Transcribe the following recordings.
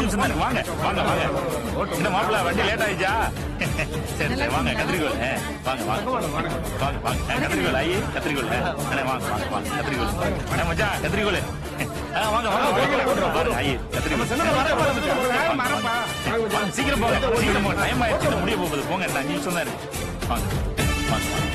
நிமிஷம் தான் வாங்க வாங்க வாங்க. இந்த மாப்பிள்ள வண்டி லேட் ஆயிடுச்சா? சரி சரி வாங்க கத்திரிக்கோள். வாங்க வாங்க வாங்க வாங்க கத்திரிக்கோள் ஐயே கத்திரிக்கோள். வாங்க வாங்க வாங்க கத்திரிக்கோள். மச்சான் கத்திரிக்கோள். வாங்க வாங்க பாருங்க ஐயே கத்திரிக்கோள். சீக்கிரம் போங்க சீக்கிரம் போங்க. டைம் ஆயிடுச்சு முடிய போகுது. போங்க 5 நிமிஷம் தான் இருக்கு. வாங்க வாங்க வாங்க.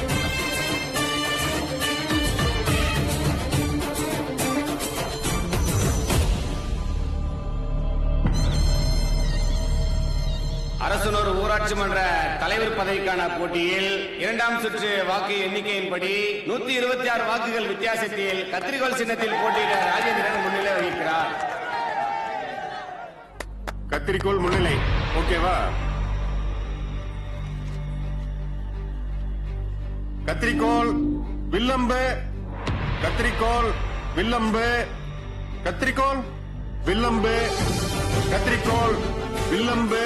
அரசனூர் ஊராட்சி மன்ற தலைவர் பதவிக்கான போட்டியில் 2ஆம் சுற்று வாக்கு எண்ணிக்கையின்படி 126 வாக்குகள் வித்தியாசத்தில் கத்திரிக்கோள் சின்னத்தில் போட்டியிட ராஜேந்திரன் முன்னிலை வகிக்கிறார். கத்திரிக்கோள் முன்னிலை. ஓகேவா? கத்திரிக்கோள் வில்லம்பு, கத்திரிக்கோள் வில்லம்பு, கத்திரிக்கோள் வில்லம்பு, கத்திரிக்கோள் வில்லம்பு,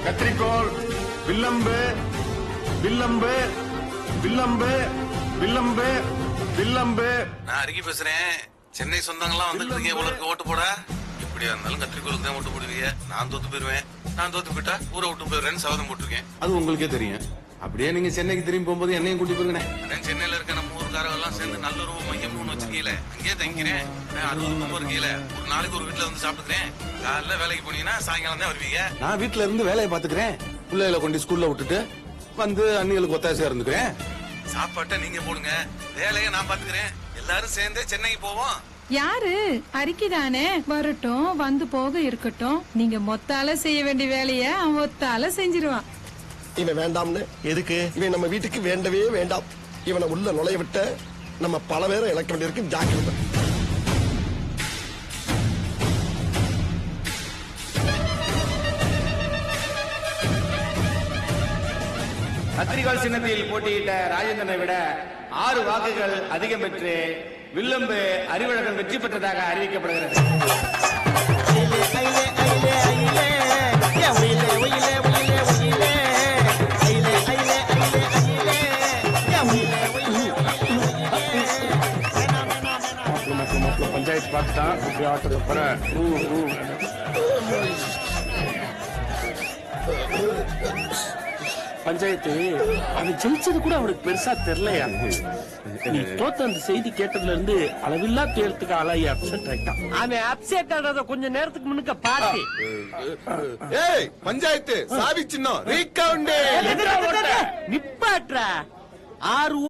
கத்திரிக்கோள் வில்லம்பு, வில்லம்பு, வில்லம்பு, வில்லம்பு, வில்லம்பு. நான் அறிக்கை பேசுறேன். சென்னை சொந்தங்கள்லாம் வந்துருக்கீங்க உங்களுக்கு ஓட்டு போட. எப்படியா இருந்தாலும் கத்திரிக்கோளுக்கு தான் ஓட்டு போடுவீங்க. நான் தோத்து போயிருவேன். நான் தோத்து போயிட்டா ஊரை விட்டு போயிடுறேன்னு சபதம் போட்டிருக்கேன். அது உங்களுக்கே தெரியும். அப்படியே நீங்க சென்னைக்கு திரும்பி போகும்போது என்னையும் கூட்டி போயிருங்க. சென்னையில இருக்க நம்ம ஊருக்காரங்க சேர்ந்து நல்லுறவு மையம்னு ஒண்ணு வச்சிருக்கீங்களே, அங்கேயே தங்கிக்கிறேன். 60 இருக்கீங்களே, ஒரு நாளைக்கு ஒரு வீட்டுல வந்து சாப்பிட்டுக்கிறேன். காலைல வேலைக்கு போனீங்கன்னா சாயங்காலம் தான் வருவீங்க. நான் வீட்டுல இருந்து வேலையை பாத்துக்கிறேன். பிள்ளைகளை கொண்டு ஸ்கூல்ல விட்டுட்டு வந்து அண்ணிகளுக்கு ஒத்தாசையா இருந்துக்கிறேன். சாப்பாட்டை நீங்க போடுங்க, வேலையை நான் பாத்துக்கிறேன். எல்லாரும் சேர்ந்து சென்னைக்கு போவோம். யாரு அறிக்கைதானே வரட்டும், வந்து போக இருக்கட்டும். நீங்க மொத்தால செய்ய வேண்டிய வேலைய அவன் ஒத்தால செஞ்சிருவான். இவன் வேண்டாம்னு எதுக்கு? இவன் நம்ம வீட்டுக்கு வேண்டவே வேண்டாம். இவனை உள்ள நுழைய விட்ட நம்ம பல பேரை இழக்க வேண்டியிருக்கு. ஜாக்கிரதை. கத்திரிக்கோள் சின்னத்தில் போட்டியிட்ட ராஜேந்திரனை விட 6 வாக்குகள் அதிகம் பெற்று வில்லம்பு அறிவழகன் வெற்றி பெற்றதாக அறிவிக்கப்படுகிறது. பஞ்சாயத்து பார்த்துட்டா இப்படி ஆட்டத்தை போற. பஞ்சாயத்து அவன் ஜெயிச்சது கூட அவனுக்கு பெருசா தெரியலையா? நீ தோத்த அந்த செய்தி கேட்டதுல இருந்து அளவில்லா துயரத்துக்கு ஆளாகி அப்செட் ஆயிட்டான். அவன் அப்செட் ஆனத கொஞ்ச நேரத்துக்கு முன்னுக்க பாத்து. ஏய் பஞ்சாயத்து சாவி சின்னம் ரீகவுண்ட் நிப்பாட்றா. 6